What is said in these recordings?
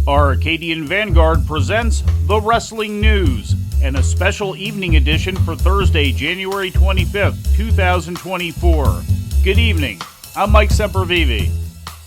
Arcadian Vanguard presents The Wrestling News, and a special evening edition for Thursday, January 25th, 2024. Good evening, I'm Mike Sempervive.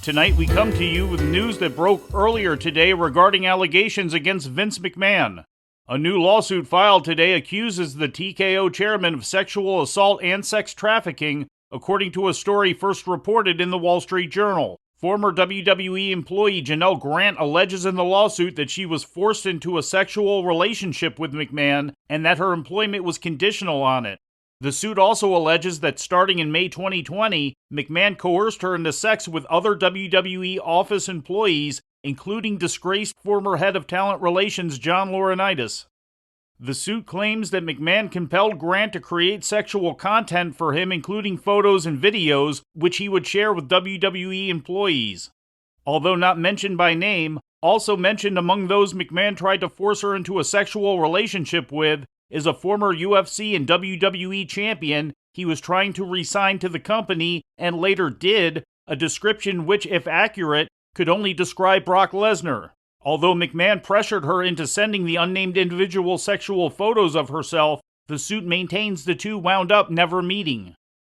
Tonight we come to you with news that broke earlier today regarding allegations against Vince McMahon. A new lawsuit filed today accuses the TKO chairman of sexual assault and sex trafficking, according to a story first reported in the Wall Street Journal. Former WWE employee Janelle Grant alleges in the lawsuit that she was forced into a sexual relationship with McMahon and that her employment was conditional on it. The suit also alleges that starting in May 2020, McMahon coerced her into sex with other WWE office employees, including disgraced former head of talent relations John Laurinaitis. The suit claims that McMahon compelled Grant to create sexual content for him, including photos and videos, which he would share with WWE employees. Although not mentioned by name, also mentioned among those McMahon tried to force her into a sexual relationship with is a former UFC and WWE champion he was trying to re-sign to the company and later did, a description which, if accurate, could only describe Brock Lesnar. Although McMahon pressured her into sending the unnamed individual sexual photos of herself, the suit maintains the two wound up never meeting.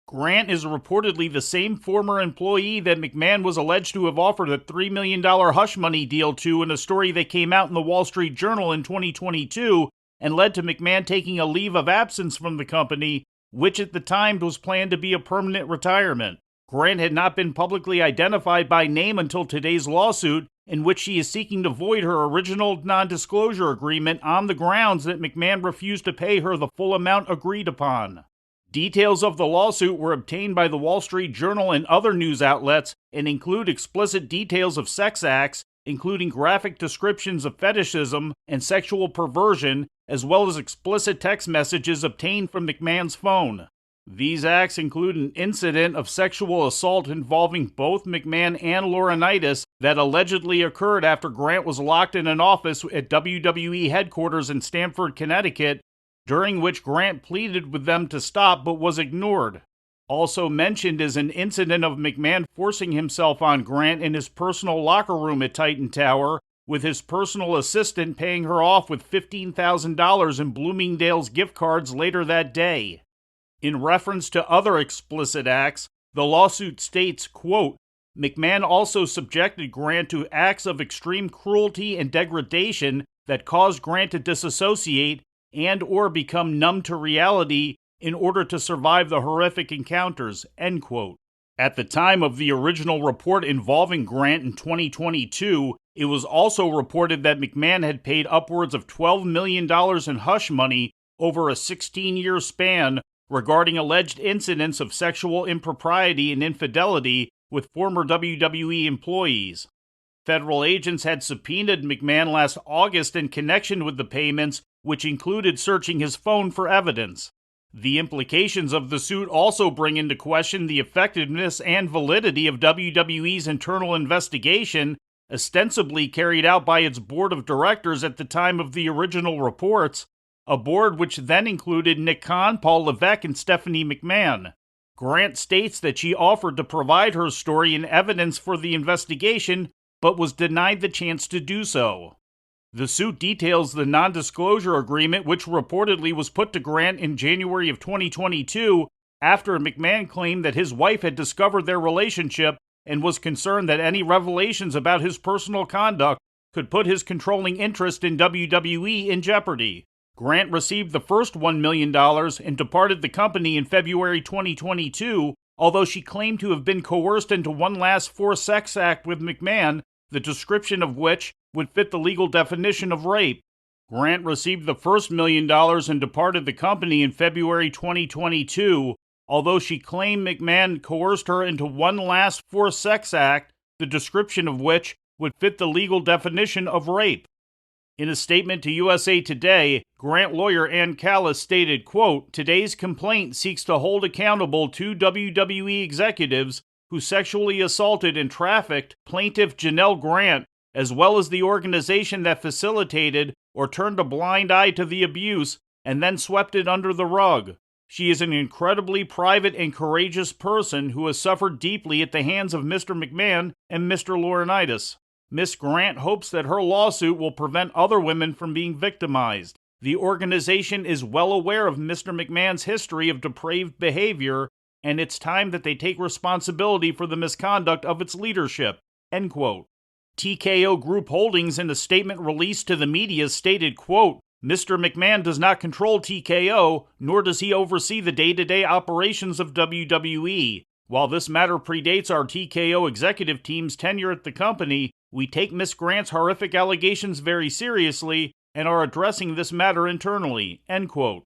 Grant is reportedly the same former employee that McMahon was alleged to have offered a $3 million hush money deal to in a story that came out in the Wall Street Journal in 2022 and led to McMahon taking a leave of absence from the company, which at the time was planned to be a permanent retirement. Grant had not been publicly identified by name until today's lawsuit, in which she is seeking to void her original non-disclosure agreement on the grounds that McMahon refused to pay her the full amount agreed upon. Details of the lawsuit were obtained by the Wall Street Journal and other news outlets and include explicit details of sex acts, including graphic descriptions of fetishism and sexual perversion, as well as explicit text messages obtained from McMahon's phone. These acts include an incident of sexual assault involving both McMahon and Laurinaitis that allegedly occurred after Grant was locked in an office at WWE headquarters in Stamford, Connecticut, during which Grant pleaded with them to stop but was ignored. Also mentioned is an incident of McMahon forcing himself on Grant in his personal locker room at Titan Tower, with his personal assistant paying her off with $15,000 in Bloomingdale's gift cards later that day. In reference to other explicit acts, the lawsuit states, quote, McMahon also subjected Grant to acts of extreme cruelty and degradation that caused Grant to disassociate and or become numb to reality in order to survive the horrific encounters, end quote. At the time of the original report involving Grant in 2022, it was also reported that McMahon had paid upwards of $12 million in hush money over a 16-year span regarding alleged incidents of sexual impropriety and infidelity with former WWE employees. Federal agents had subpoenaed McMahon last August in connection with the payments, which included searching his phone for evidence. The implications of the suit also bring into question the effectiveness and validity of WWE's internal investigation, ostensibly carried out by its board of directors at the time of the original reports, a board which then included Nick Khan, Paul Levesque, and Stephanie McMahon. Grant states that she offered to provide her story and evidence for the investigation, but was denied the chance to do so. The suit details the non-disclosure agreement which reportedly was put to Grant in January of 2022 after McMahon claimed that his wife had discovered their relationship and was concerned that any revelations about his personal conduct could put his controlling interest in WWE in jeopardy. Grant received the first $1 million and departed the company in February 2022, although she claimed to have been coerced into one last forced sex act with McMahon, the description of which would fit the legal definition of rape. Grant received the first $1 million and departed the company in February 2022, although she claimed McMahon coerced her into one last forced sex act, the description of which would fit the legal definition of rape. In a statement to USA Today, Grant lawyer Ann Callis stated, quote, today's complaint seeks to hold accountable two WWE executives who sexually assaulted and trafficked plaintiff Janelle Grant, as well as the organization that facilitated or turned a blind eye to the abuse and then swept it under the rug. She is an incredibly private and courageous person who has suffered deeply at the hands of Mr. McMahon and Mr. Laurinaitis. Miss Grant hopes that her lawsuit will prevent other women from being victimized. The organization is well aware of Mr. McMahon's history of depraved behavior, and it's time that they take responsibility for the misconduct of its leadership." End quote. TKO Group Holdings, in a statement released to the media, stated, quote, "Mr. McMahon does not control TKO, nor does he oversee the day-to-day operations of WWE. While this matter predates our TKO executive team's tenure at the company, we take Miss Grant's horrific allegations very seriously and are addressing this matter internally." End quote.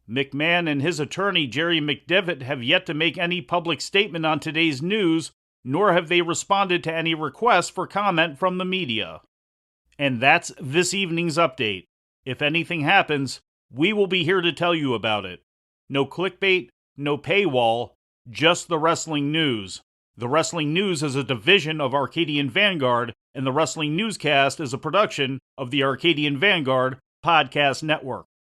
McMahon and his attorney, Jerry McDevitt, have yet to make any public statement on today's news, nor have they responded to any requests for comment from the media. And that's this evening's update. If anything happens, we will be here to tell you about it. No clickbait, no paywall, just the wrestling news. The Wrestling News is a division of Arcadian Vanguard, and the Wrestling Newscast is a production of the Arcadian Vanguard Podcast Network.